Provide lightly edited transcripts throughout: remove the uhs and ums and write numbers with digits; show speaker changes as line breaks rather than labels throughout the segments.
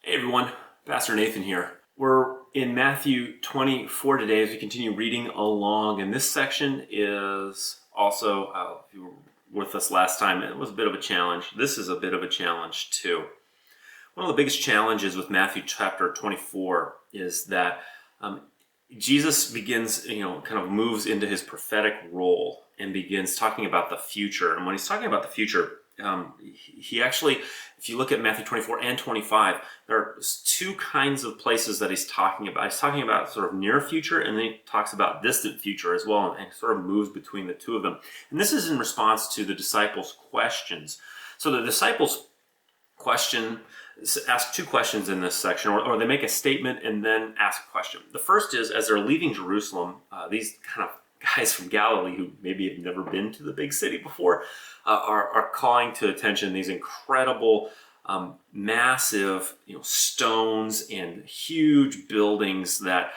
Hey everyone, Pastor Nathan here. We're in Matthew 24 today as we continue reading along, and this section is also, if you were with us last time, it was a bit of a challenge. This is a bit of a challenge too. One of the biggest challenges with Matthew chapter 24 is that Jesus begins, kind of moves into his prophetic role and begins talking about the future. And when he's talking about the future, he actually, if you look at Matthew 24 and 25, there are two kinds of places that he's talking about. He's talking about sort of near future, and then he talks about distant future as well, and sort of moves between the two of them. And this is in response to the disciples' questions. So the disciples ask two questions in this section, or they make a statement and then ask a question. The first is, as they're leaving Jerusalem, these kind of guys from Galilee who maybe have never been to the big city before are calling to attention these incredible, massive, stones and huge buildings that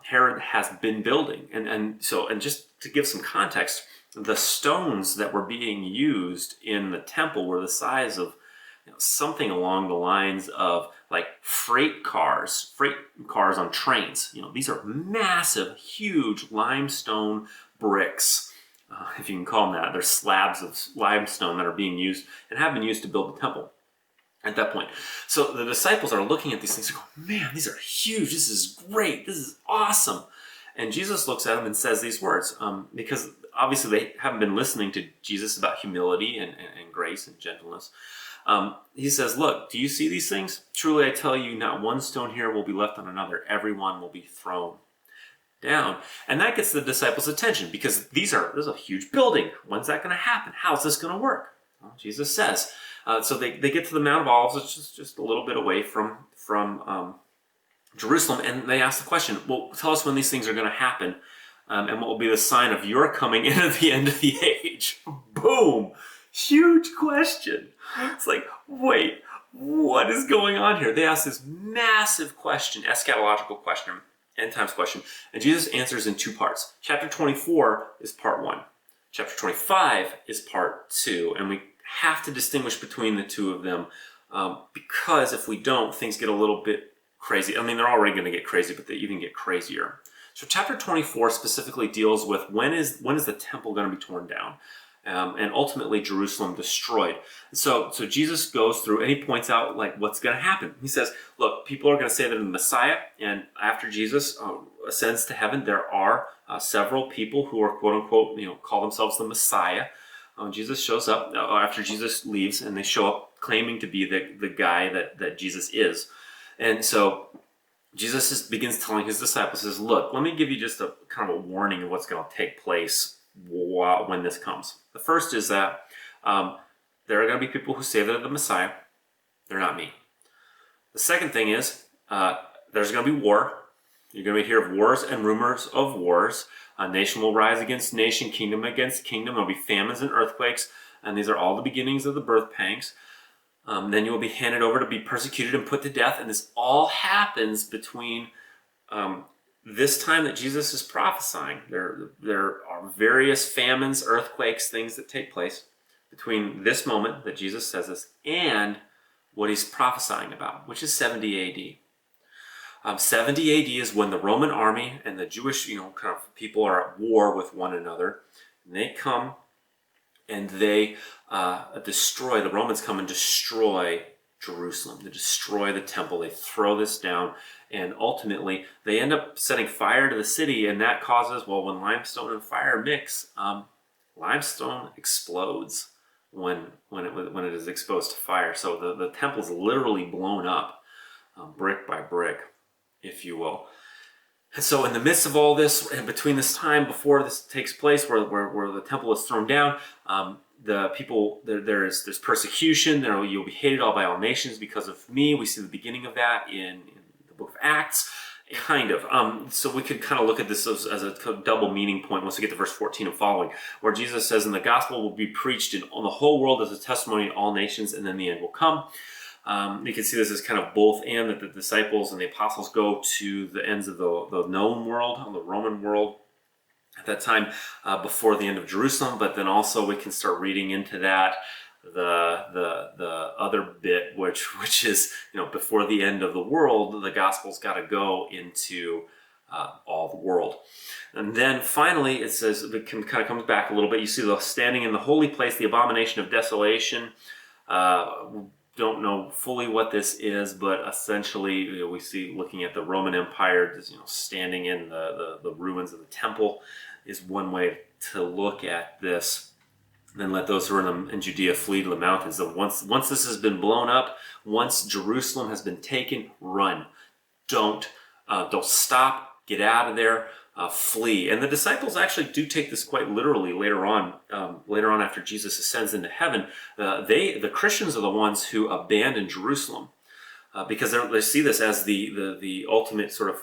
Herod has been building. And just to give some context, the stones that were being used in the temple were the size of something along the lines of like freight cars on trains. These are massive, huge limestone bricks, if you can call them that. They're slabs of limestone that are being used and have been used to build the temple at that point. So the disciples are looking at these things and go, man, these are huge. This is great. This is awesome. And Jesus looks at them and says these words, because obviously they haven't been listening to Jesus about humility and grace and gentleness. He says, look, do you see these things? Truly, I tell you, not one stone here will be left on another. Every one will be thrown down. And that gets the disciples' attention because there's a huge building. When's that going to happen? How's this going to work? Well, Jesus says. So they get to the Mount of Olives, which is just a little bit away from Jerusalem, and they ask the question, well, tell us when these things are going to happen, and what will be the sign of your coming in at the end of the age? Boom! Huge question. It's like, wait, what is going on here? They ask this massive question, eschatological question, end times question, and Jesus answers in two parts. Chapter 24 is part 1. Chapter 25 is part 2, and we have to distinguish between the two of them because if we don't, things get a little bit crazy. I mean, they're already going to get crazy, but they even get crazier. So chapter 24 specifically deals with when is the temple going to be torn down? And ultimately Jerusalem destroyed. So Jesus goes through and he points out like what's going to happen. He says, look, people are going to say that the Messiah, and after Jesus ascends to heaven, there are several people who are quote unquote, call themselves the Messiah. Jesus shows up after Jesus leaves, and they show up claiming to be the guy that Jesus is. And so Jesus begins telling his disciples, says, look, let me give you just a kind of a warning of what's going to take place when this comes. The first is that there are going to be people who say that they're the Messiah. They're not me. The second thing is there's going to be war. You're going to hear of wars and rumors of wars. A nation will rise against nation, kingdom against kingdom. There'll be famines and earthquakes, and these are all the beginnings of the birth pangs. Then you will be handed over to be persecuted and put to death, and this all happens between this time that Jesus is prophesying. There are various famines, earthquakes, things that take place between this moment that Jesus says this and what he's prophesying about, which is 70 AD. 70 AD is when the Roman army and the Jewish, kind of people are at war with one another. And they come and they the Romans come and destroy Jerusalem. They destroy the temple. They throw this down. And ultimately, they end up setting fire to the city, and that causes, when limestone and fire mix, limestone explodes when it is exposed to fire. So the temple is literally blown up, brick by brick, if you will. And so in the midst of all this, and between this time before this takes place, where the temple is thrown down, the people, there's persecution. You'll be hated all by all nations because of me. We see the beginning of that in the book of Acts, kind of. So we could kind of look at this as a double meaning point once we get to verse 14 and following, where Jesus says, and the gospel will be preached on the whole world as a testimony to all nations, and then the end will come. You can see this as kind of both and, that the disciples and the apostles go to the ends of the known world, the Roman world, at that time before the end of Jerusalem, but then also we can start reading into that the other bit, which is, before the end of the world, the gospel's got to go into all the world. And then finally, it says, it kind of comes back a little bit. You see the standing in the holy place, the abomination of desolation. Don't know fully what this is, but essentially, we see, looking at the Roman Empire, standing in the ruins of the temple is one way to look at this. Then let those who are in Judea flee to the mountains. So once this has been blown up, once Jerusalem has been taken, run. Don't stop. Get out of there. Flee. And the disciples actually do take this quite literally later on. After Jesus ascends into heaven, the Christians are the ones who abandon Jerusalem because they see this as the ultimate sort of,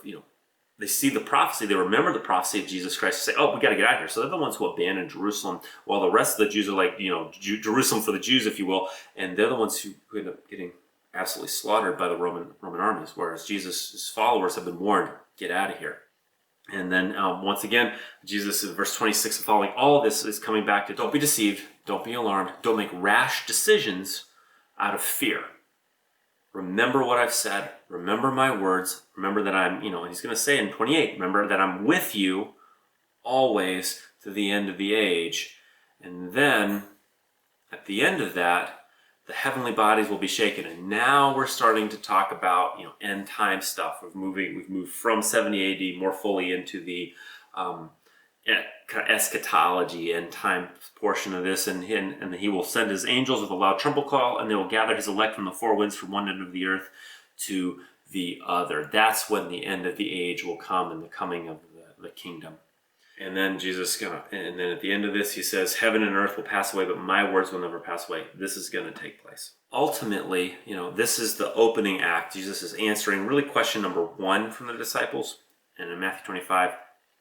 they see the prophecy, they remember the prophecy of Jesus Christ, say, oh, we got to get out of here. So they're the ones who abandon Jerusalem, while the rest of the Jews are like, Jerusalem for the Jews, if you will, and they're the ones who end up getting absolutely slaughtered by the Roman armies, whereas Jesus' followers have been warned, get out of here. And then once again, Jesus in verse 26 and following, all of this is coming back to don't be deceived, don't be alarmed, don't make rash decisions out of fear. Remember what I've said, remember my words, remember that I'm, and he's going to say in 28, remember that I'm with you always to the end of the age. And then at the end of that, the heavenly bodies will be shaken. And now we're starting to talk about, end time stuff. We've moved from 70 AD more fully into the kind of eschatology, end time portion of this. And he will send his angels with a loud trumpet call, and they will gather his elect from the four winds from one end of the earth to the other. That's when the end of the age will come, and the coming of the kingdom. And then and then at the end of this, he says, heaven and earth will pass away, but my words will never pass away. This is going to take place. Ultimately, this is the opening act. Jesus is answering really question number 1 from the disciples. And in Matthew 25,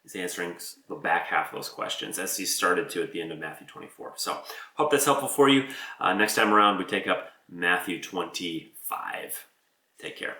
he's answering the back half of those questions as he started to at the end of Matthew 24. So hope that's helpful for you. Next time around, we take up Matthew 25. Take care.